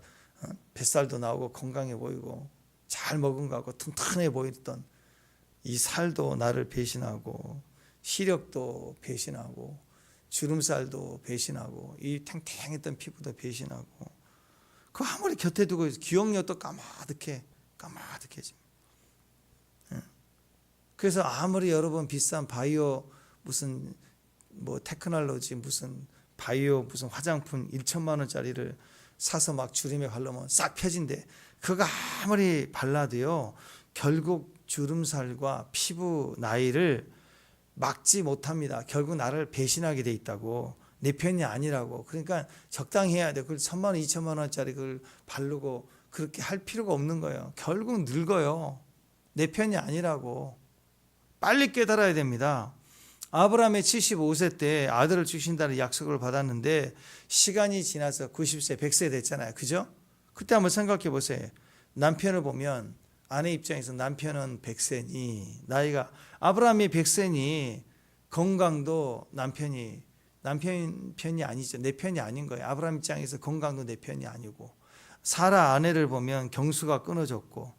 뱃살도 나오고 건강해 보이고 잘 먹은 것 같고 튼튼해 보이던 이 살도 나를 배신하고, 시력도 배신하고, 주름살도 배신하고, 이 탱탱했던 피부도 배신하고, 그 아무리 곁에 두고 기억력도 까마득해집니다. 그래서 아무리 여러분 비싼 바이오 무슨 뭐 테크놀로지 무슨 바이오 무슨 화장품 1천만 원짜리를 사서 막 주름에 바르면 싹 펴진대. 그거 아무리 발라도요, 결국 주름살과 피부 나이를 막지 못합니다. 결국 나를 배신하게 돼 있다고. 내 편이 아니라고. 그러니까 적당히 해야 돼. 그걸 1,000만 원, 2,000만 원짜리 그걸 바르고 그렇게 할 필요가 없는 거예요. 결국 늙어요. 내 편이 아니라고. 빨리 깨달아야 됩니다. 아브라함의 75세 때 아들을 주신다는 약속을 받았는데 시간이 지나서 90세, 100세 됐잖아요. 그죠? 그때 한번 생각해 보세요. 남편을 보면 아내 입장에서 남편은 100세니, 나이가 아브라함이 100세니 건강도 남편 편이 아니죠. 내 편이 아닌 거예요. 아브라함 입장에서 건강도 내 편이 아니고, 사라 아내를 보면 경수가 끊어졌고,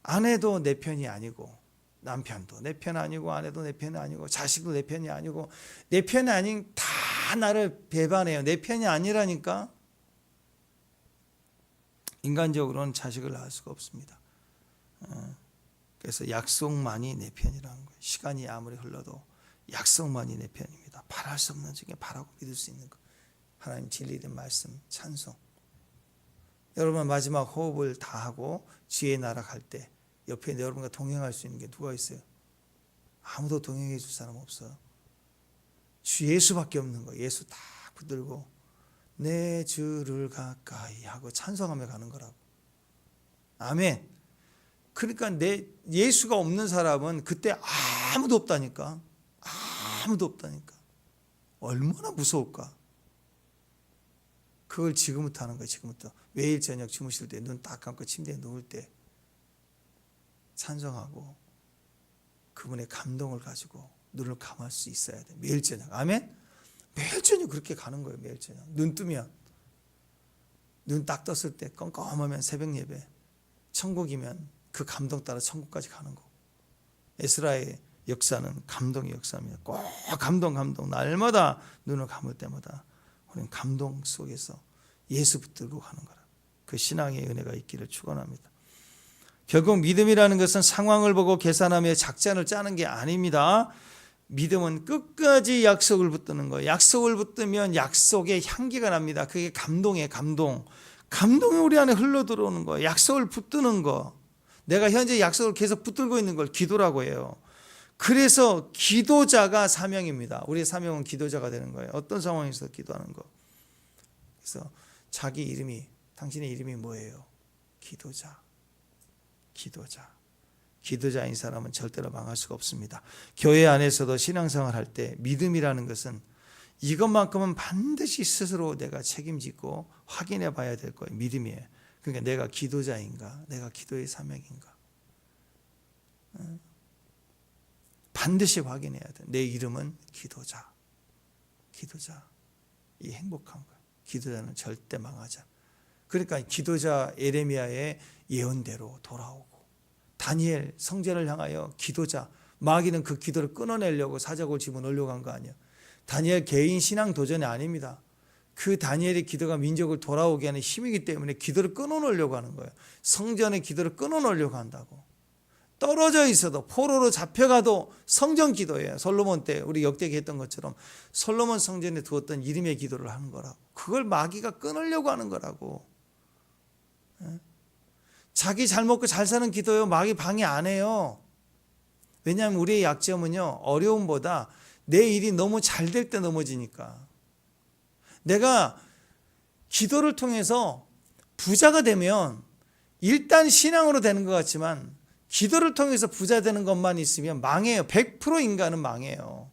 아내도 내 편이 아니고, 남편도 내 편 아니고, 아내도 내 편이 아니고, 자식도 내 편이 아니고, 내 편이 아닌 다 나를 배반해요. 내 편이 아니라니까. 인간적으로는 자식을 낳을 수가 없습니다. 그래서 약속만이 내 편이라는 거예요. 시간이 아무리 흘러도 약속만이 내 편입니다. 바랄 수 없는 중에 바라고 믿을 수 있는 것. 하나님 진리된 말씀 찬송. 여러분 마지막 호흡을 다 하고 지혜의 나라 갈 때 옆에 여러분과 동행할 수 있는 게 누가 있어요? 아무도 동행해 줄 사람 없어요. 주 예수밖에 없는 거예요. 예수 딱 붙들고 내 주를 가까이 하고 찬송하며 가는 거라고. 아멘. 그러니까 내 예수가 없는 사람은 그때 아무도 없다니까. 아무도 없다니까. 얼마나 무서울까. 그걸 지금부터 하는 거예요. 지금부터 매일 저녁 주무실 때 눈 딱 감고 침대에 누울 때 찬송하고 그분의 감동을 가지고 눈을 감을 수 있어야 돼. 매일 저녁. 아멘. 매일 저녁 그렇게 가는 거예요. 매일 저녁. 눈 뜨면 눈 딱 떴을 때 껌껌하면 새벽 예배. 천국이면 그 감동 따라 천국까지 가는 거. 에스라의 역사는 감동의 역사입니다. 꼭 감동 날마다 눈을 감을 때마다 우리는 감동 속에서 예수 붙들고 가는 거라. 그 신앙의 은혜가 있기를 축원합니다. 결국 믿음이라는 것은 상황을 보고 계산하며 작전을 짜는 게 아닙니다. 믿음은 끝까지 약속을 붙드는 거예요. 약속을 붙들면 약속의 향기가 납니다. 그게 감동이에요. 감동이 우리 안에 흘러 들어오는 거예요. 약속을 붙드는 거. 내가 현재 약속을 계속 붙들고 있는 걸 기도라고 해요. 그래서 기도자가 사명입니다. 우리의 사명은 기도자가 되는 거예요. 어떤 상황에서 기도하는 거. 그래서 자기 이름이, 당신의 이름이 뭐예요? 기도자. 기도자인 사람은 절대로 망할 수가 없습니다. 교회 안에서도 신앙생활 할 때 믿음이라는 것은 이것만큼은 반드시 스스로 내가 책임지고 확인해 봐야 될 거예요. 믿음이에요. 그러니까 내가 기도자인가? 내가 기도의 사명인가? 반드시 확인해야 돼. 내 이름은 기도자. 이 행복한 거예요. 기도자는 절대 망하지 않아. 그러니까 기도자 에레미야의 예언대로 돌아오고 다니엘 성전을 향하여 기도자, 마귀는 그 기도를 끊어내려고 사자굴 집어넣으려고 한 거 아니에요. 다니엘 개인 신앙 도전이 아닙니다. 그 다니엘의 기도가 민족을 돌아오게 하는 힘이기 때문에 기도를 끊어놓으려고 하는 거예요. 성전의 기도를 끊어놓으려고 한다고. 떨어져 있어도 포로로 잡혀가도 성전 기도예요. 솔로몬 때 우리 역대기 했던 것처럼 솔로몬 성전에 두었던 이름의 기도를 하는 거라고. 그걸 마귀가 끊으려고 하는 거라고. 자기 잘 먹고 잘 사는 기도요, 마귀 방해 안 해요. 왜냐하면 우리의 약점은요, 어려움보다 내 일이 너무 잘 될 때 넘어지니까. 내가 기도를 통해서 부자가 되면 일단 신앙으로 되는 것 같지만 기도를 통해서 부자 되는 것만 있으면 망해요. 100% 인간은 망해요.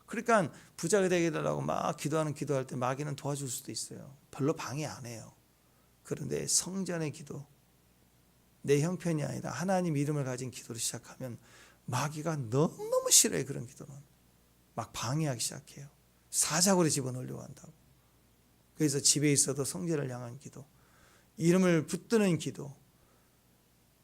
그러니까 부자가 되게 해달라고 막 기도할 때 마귀는 도와줄 수도 있어요. 별로 방해 안 해요. 그런데 성전의 기도, 내 형편이 아니라 하나님 이름을 가진 기도를 시작하면 마귀가 너무너무 싫어해. 그런 기도는 막 방해하기 시작해요. 사자굴에 집어넣으려고 한다고. 그래서 집에 있어도 성전을 향한 기도, 이름을 붙드는 기도,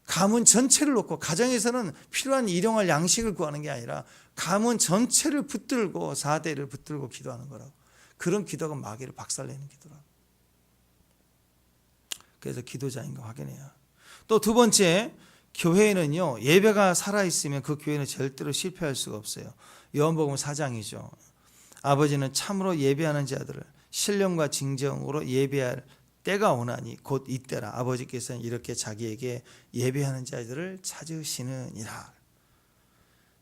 가문 전체를 놓고, 가정에서는 필요한 일용할 양식을 구하는 게 아니라 가문 전체를 붙들고 4대를 붙들고 기도하는 거라고. 그런 기도가 마귀를 박살내는 기도라고. 그래서 기도자인 거 확인해야. 또 두 번째, 교회는요, 예배가 살아있으면 그 교회는 절대로 실패할 수가 없어요. 요한복음 4장이죠. 아버지는 참으로 예배하는 자들을 신령과 진정으로 예배할 때가 오나니 곧 이때라. 아버지께서는 이렇게 자기에게 예배하는 자들을 찾으시느니라.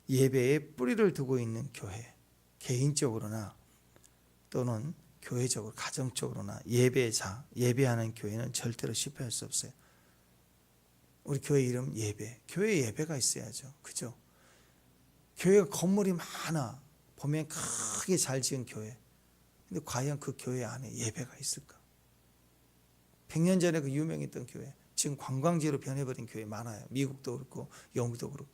예배에 뿌리를 두고 있는 교회, 개인적으로나 또는 교회적으로, 가정적으로나 예배하는 교회는 절대로 실패할 수 없어요. 우리 교회 이름 예배. 교회 예배가 있어야죠. 그죠? 교회가 건물이 많아. 보면 크게 잘 지은 교회. 근데 과연 그 교회 안에 예배가 있을까? 100년 전에 그 유명했던 교회, 지금 관광지로 변해버린 교회 많아요. 미국도 그렇고 영국도 그렇고.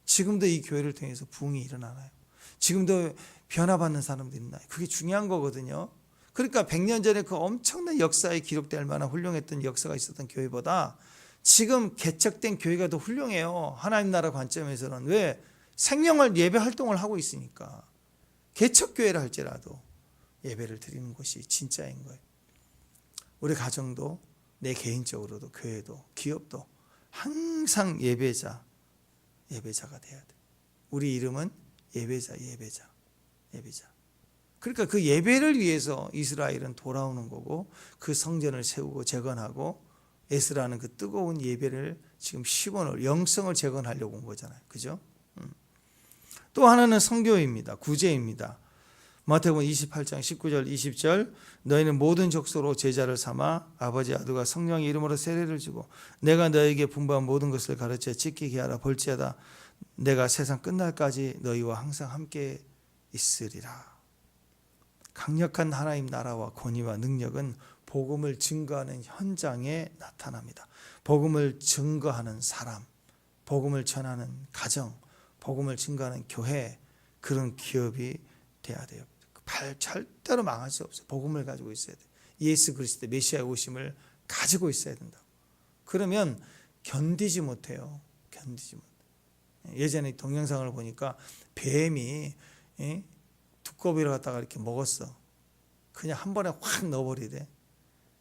지금도 이 교회를 통해서 부흥이 일어나나요? 지금도 변화받는 사람들이 있나요? 그게 중요한 거거든요. 그러니까 100년 전에 그 엄청난 역사에 기록될 만한 훌륭했던 역사가 있었던 교회보다 지금 개척된 교회가 더 훌륭해요. 하나님 나라 관점에서는. 왜? 생명을 예배 활동을 하고 있으니까. 개척교회를 할지라도 예배를 드리는 것이 진짜인 거예요. 우리 가정도, 내 개인적으로도, 교회도, 기업도 항상 예배자가 돼야 돼. 우리 이름은 예배자. 그러니까 그 예배를 위해서 이스라엘은 돌아오는 거고 그 성전을 세우고 재건하고 에스라는 그 뜨거운 예배를 지금 시본을 영성을 재건하려고 온 거잖아요. 그죠? 또 하나는 선교입니다. 구제입니다. 마태복음 28장 19절 20절 너희는 모든 족속으로 제자를 삼아 아버지 아들과 성령의 이름으로 세례를 주고 내가 너에게 분부한 모든 것을 가르쳐 지키게 하라. 볼지어다 내가 세상 끝날까지 너희와 항상 함께 있으리라. 강력한 하나님 나라와 권위와 능력은 복음을 증거하는 현장에 나타납니다. 복음을 증거하는 사람, 복음을 전하는 가정, 복음을 증거하는 교회, 그런 기업이 돼야 돼요. 절대로 망할 수 없어요. 복음을 가지고 있어야 돼요. 예수 그리스도 메시아의 오심을 가지고 있어야 된다. 그러면 견디지 못해요. 견디지 못해요. 예전에 동영상을 보니까 뱀이 두꺼비를 갖다가 이렇게 먹었어. 그냥 한 번에 확 넣어버리래.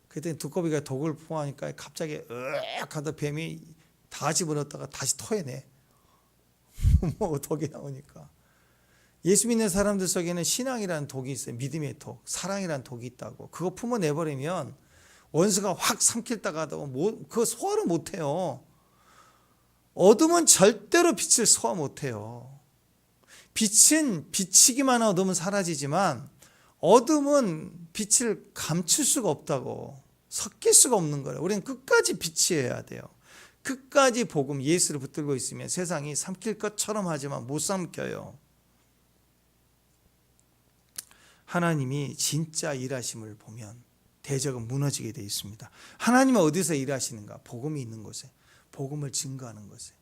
그때 두꺼비가 독을 포하니까 갑자기 으악 하다 뱀이 다 집어넣었다가 다시 토해내. 뭐 독이 나오니까. 예수 믿는 사람들 속에는 신앙이라는 독이 있어요. 믿음의 독, 사랑이라는 독이 있다고. 그거 품어내버리면 원수가 확 삼킬다가 하다가 그거 소화를 못해요. 어둠은 절대로 빛을 소화 못해요. 빛은 비치기만 하면 어둠은 사라지지만 어둠은 빛을 감출 수가 없다고. 섞일 수가 없는 거예요. 우리는 끝까지 빛이어야 돼요. 끝까지 복음 예수를 붙들고 있으면 세상이 삼킬 것처럼 하지만 못 삼켜요. 하나님이 진짜 일하심을 보면 대적은 무너지게 되어 있습니다. 하나님은 어디서 일하시는가? 복음이 있는 곳에, 복음을 증거하는 곳에.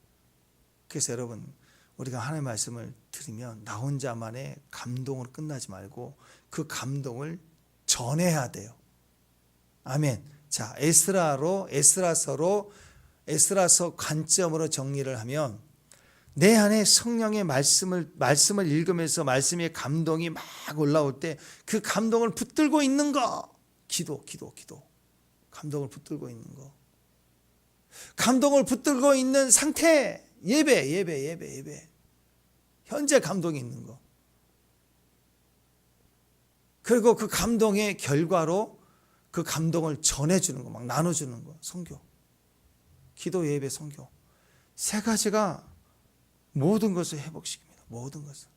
그래서 여러분, 우리가 하나님의 말씀을 들으면 나 혼자만의 감동으로 끝나지 말고 그 감동을 전해야 돼요. 아멘. 자, 에스라서 관점으로 정리를 하면 내 안에 성령의 말씀을 읽으면서 말씀의 감동이 막 올라올 때 그 감동을 붙들고 있는 거. 기도. 감동을 붙들고 있는 거. 감동을 붙들고 있는 상태. 예배. 현재 감동이 있는 거. 그리고 그 감동의 결과로 그 감동을 전해주는 거, 막 나눠주는 거. 선교. 기도, 예배, 선교. 세 가지가 모든 것을 회복시킵니다. 모든 것을.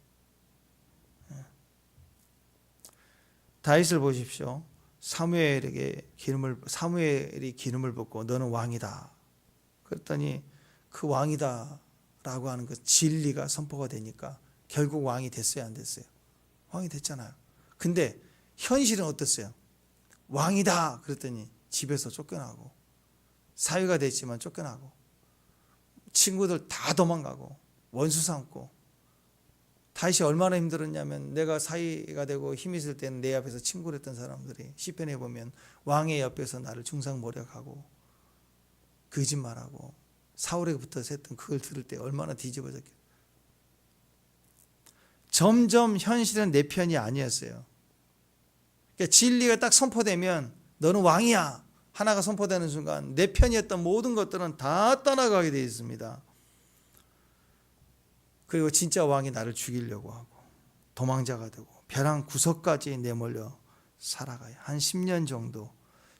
다윗을 보십시오. 사무엘이 기름을 붓고 너는 왕이다. 그랬더니 그 왕이다 라고 하는 그 진리가 선포가 되니까 결국 왕이 됐어요, 안 됐어요? 왕이 됐잖아요. 근데 현실은 어땠어요? 왕이다 그랬더니 집에서 쫓겨나고 사위가 됐지만 쫓겨나고 친구들 다 도망가고 원수 삼고. 다윗이 얼마나 힘들었냐면 내가 사위가 되고 힘이 있을 때는 내 앞에서 친구를 했던 사람들이 시편에 보면 왕의 옆에서 나를 중상모략하고 거짓말하고 사울에게 붙어서 했던 그걸 들을 때 얼마나 뒤집어졌겠어요. 점점 현실은 내 편이 아니었어요. 그러니까 진리가 딱 선포되면 너는 왕이야 하나가 선포되는 순간 내 편이었던 모든 것들은 다 떠나가게 되어 있습니다. 그리고 진짜 왕이 나를 죽이려고 하고 도망자가 되고 벼랑 구석까지 내몰려 살아가요. 한 10년 정도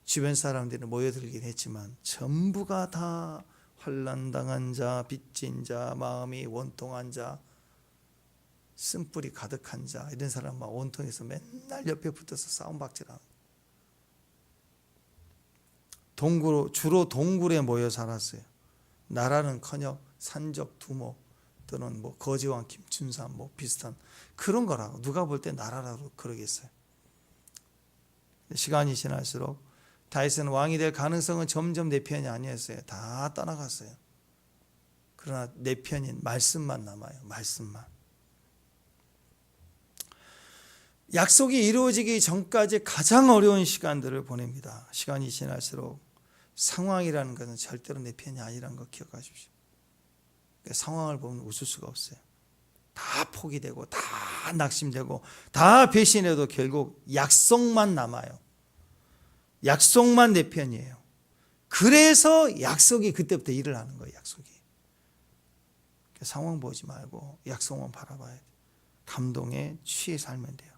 주변 사람들이 모여들긴 했지만 전부가 다 환난당한 자, 빚진 자, 마음이 원통한 자, 쓴뿌리 가득한 자 이런 사람만 원통해서 맨날 옆에 붙어서 싸움박질하고 주로 동굴에 모여 살았어요. 나라는커녕 산적 두목 또는 뭐 거지왕 김춘삼 뭐 비슷한 그런 거라고 누가 볼 때 나라라고 그러겠어요. 시간이 지날수록 다윗은 왕이 될 가능성은 점점 내 편이 아니었어요. 다 떠나갔어요. 그러나 내 편인 말씀만 남아요. 말씀만. 약속이 이루어지기 전까지 가장 어려운 시간들을 보냅니다. 시간이 지날수록 상황이라는 것은 절대로 내 편이 아니라는 거 기억하십시오. 상황을 보면 웃을 수가 없어요. 다 포기되고 다 낙심되고 다 배신해도 결국 약속만 남아요. 약속만 내 편이에요. 그래서 약속이 그때부터 일을 하는 거예요. 약속이. 상황 보지 말고 약속만 바라봐야 돼요. 감동에 취해 살면 돼요.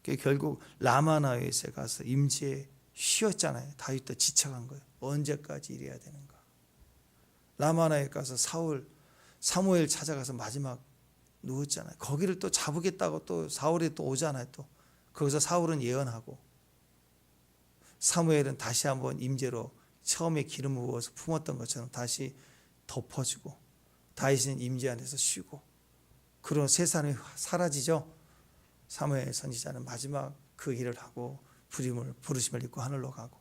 결국 라마나요에 가서 임지에 쉬었잖아요. 다윗도 지쳐간 거예요. 언제까지 이래야 되는가. 라마나요에 가서 사무엘 찾아가서 마지막 누웠잖아요. 거기를 또 잡으겠다고 또 사울이 또 오잖아요. 또 거기서 사울은 예언하고 사무엘은 다시 한번 임재로 처음에 기름을 부어서 품었던 것처럼 다시 덮어주고 다윗은 임재 안에서 쉬고 그런 세 사람이 사라지죠. 사무엘 선지자는 마지막 그 일을 하고 부르심을 입고 하늘로 가고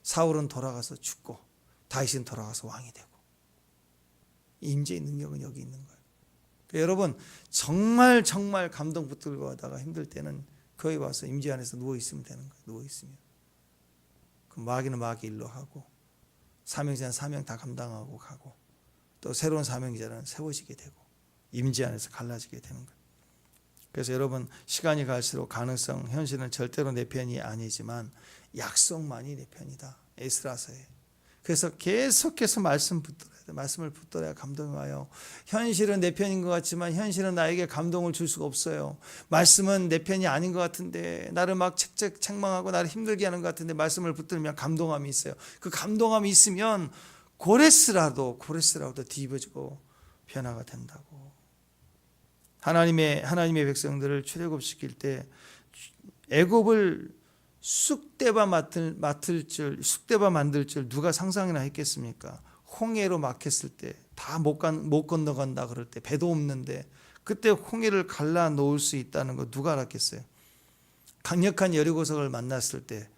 사울은 돌아가서 죽고 다윗은 돌아가서 왕이 되고 임재의 능력은 여기 있는 거예요. 여러분 정말 감동 붙들고 하다가 힘들 때는 거기 와서 임재 안에서 누워 있으면 되는 거예요. 누워 있으면 그 마귀는 마귀 일로 하고 사명자는 사명 다 감당하고 가고 또 새로운 사명자는 세워지게 되고 임재 안에서 갈라지게 되는 거예요. 그래서 여러분 시간이 갈수록 가능성 현실은 절대로 내 편이 아니지만 약속만이 내 편이다. 에스라서에. 그래서 계속해서 말씀을 붙들어야 감동이 와요. 현실은 내 편인 것 같지만 현실은 나에게 감동을 줄 수가 없어요. 말씀은 내 편이 아닌 것 같은데 나를 막 책망하고 나를 힘들게 하는 것 같은데 말씀을 붙들면 감동함이 있어요. 그 감동함이 있으면 고레스라도 뒤집어지고 변화가 된다고. 하나님의 백성들을 출애굽시킬 때 애굽을 쑥대밭 만들 줄 누가 상상이나 했겠습니까? 홍해로 막혔을 때 다 못 건너간다 그럴 때 배도 없는데 그때 홍해를 갈라 놓을 수 있다는 거 누가 알았겠어요? 강력한 여리고성을 만났을 때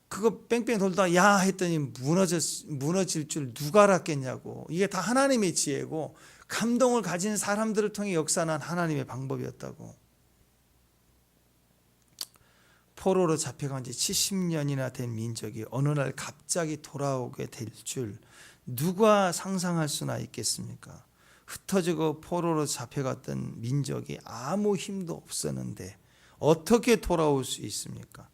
그거 뺑뺑 돌다가 야 했더니 무너질 줄 누가 알았겠냐고. 이게 다 하나님의 지혜고 감동을 가진 사람들을 통해 역사한 하나님의 방법이었다고. 포로로 잡혀간 지 70년이나 된 민족이 어느 날 갑자기 돌아오게 될 줄 누가 상상할 수나 있겠습니까? 흩어지고 포로로 잡혀갔던 민족이 아무 힘도 없었는데 어떻게 돌아올 수 있습니까?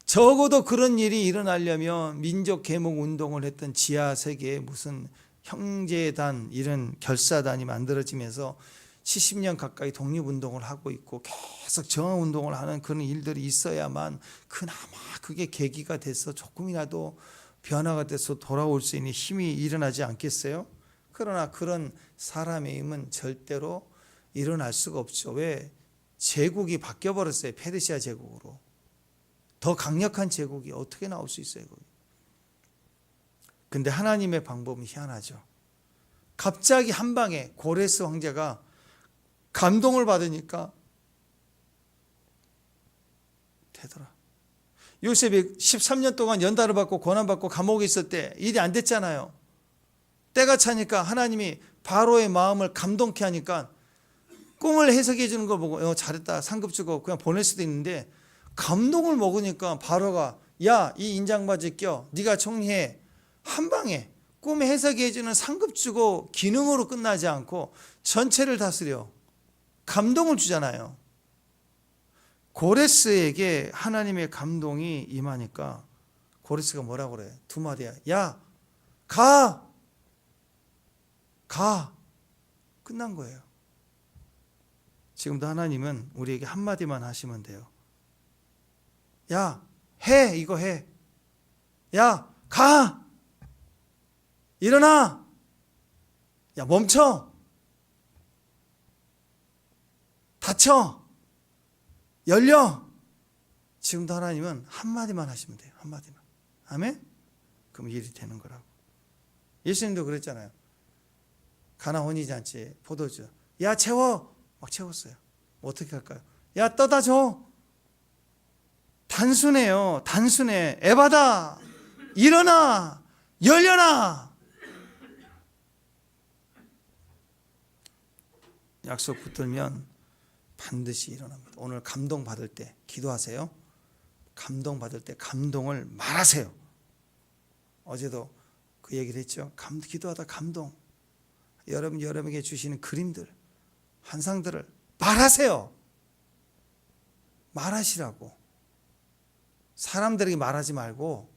적어도 그런 일이 일어나려면 민족 계몽 운동을 했던 지하 세계에 무슨 형제단 이런 결사단이 만들어지면서 70년 가까이 독립운동을 하고 있고 계속 정화운동을 하는 그런 일들이 있어야만 그나마 그게 계기가 돼서 조금이라도 변화가 돼서 돌아올 수 있는 힘이 일어나지 않겠어요? 그러나 그런 사람의 힘은 절대로 일어날 수가 없죠. 왜? 제국이 바뀌어버렸어요. 페르시아 제국으로. 더 강력한 제국이 어떻게 나올 수 있어요? 근데 하나님의 방법은 희한하죠. 갑자기 한 방에 고레스 황제가 감동을 받으니까 되더라. 요셉이 13년 동안 연단을 받고 고난받고 감옥에 있을 때 일이 안 됐잖아요. 때가 차니까 하나님이 바로의 마음을 감동케 하니까 꿈을 해석해 주는 걸 보고 잘했다 상급 주고 그냥 보낼 수도 있는데 감동을 먹으니까 바로가 야, 이 인장바지 껴 네가 총리해. 한 방에 꿈 해석해 주는 상급 주고 기능으로 끝나지 않고 전체를 다스려 감동을 주잖아요. 고레스에게 하나님의 감동이 임하니까 고레스가 뭐라고 그래? 두 마디야. 야, 가! 끝난 거예요. 지금도 하나님은 우리에게 한마디만 하시면 돼요. 야, 해! 이거 해! 야, 가! 일어나! 야, 멈춰! 닫혀! 열려! 지금도 하나님은 한마디만 하시면 돼요. 한마디만. 아멘? 그럼 일이 되는 거라고. 예수님도 그랬잖아요. 가나 혼인잔치에 포도주. 야, 채워! 막 채웠어요. 어떻게 할까요? 야, 떠다 줘! 단순해요. 단순해. 에바다! 일어나! 열려라! 약속 붙들면 반드시 일어납니다. 오늘 감동 받을 때 기도하세요. 감동 받을 때 감동을 말하세요. 어제도 그 얘기를 했죠. 기도하다 감동. 여러분에게 주시는 그림들, 환상들을 말하세요. 말하시라고. 사람들에게 말하지 말고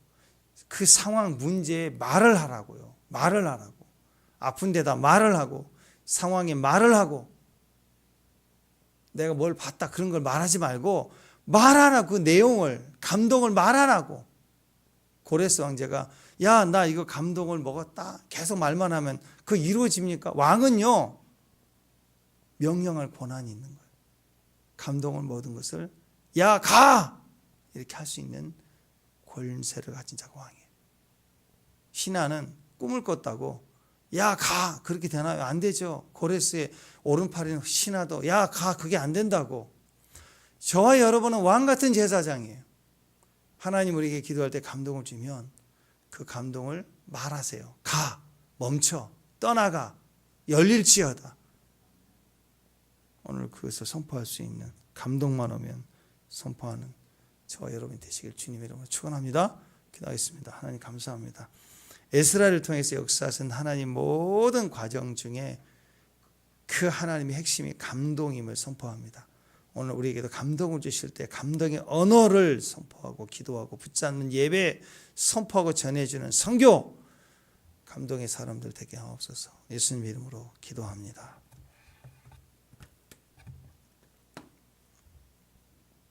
그 상황 문제에 말을 하라고요. 말을 하라고. 아픈 데다 말을 하고 상황에 말을 하고 내가 뭘 봤다 그런 걸 말하지 말고 말하라. 그 내용을, 감동을 말하라고. 고레스 왕제가 야, 나 이거 감동을 먹었다 계속 말만 하면 그 이루어집니까? 왕은요, 명령할 권한이 있는 거예요. 감동을 모든 것을 야, 가! 이렇게 할 수 있는 권세를 가진 자가 왕이에요. 신하는 꿈을 꿨다고 야, 가! 그렇게 되나요? 안 되죠. 고레스의 오른팔인 신하도 야, 가! 그게 안 된다고. 저와 여러분은 왕 같은 제사장이에요. 하나님 우리에게 기도할 때 감동을 주면 그 감동을 말하세요. 가! 멈춰! 떠나가! 열릴지어다. 오늘 그것을 선포할 수 있는, 감동만 오면 선포하는 저와 여러분이 되시길 주님의 이름으로 축원합니다. 기도하겠습니다. 하나님 감사합니다. 에스라를 통해서 역사하신 하나님 모든 과정 중에 그 하나님의 핵심이 감동임을 선포합니다. 오늘 우리에게도 감동을 주실 때 감동의 언어를 선포하고 기도하고 붙잡는 예배 선포하고 전해주는 선교, 감동의 사람들 되게 하옵소서. 예수님 이름으로 기도합니다.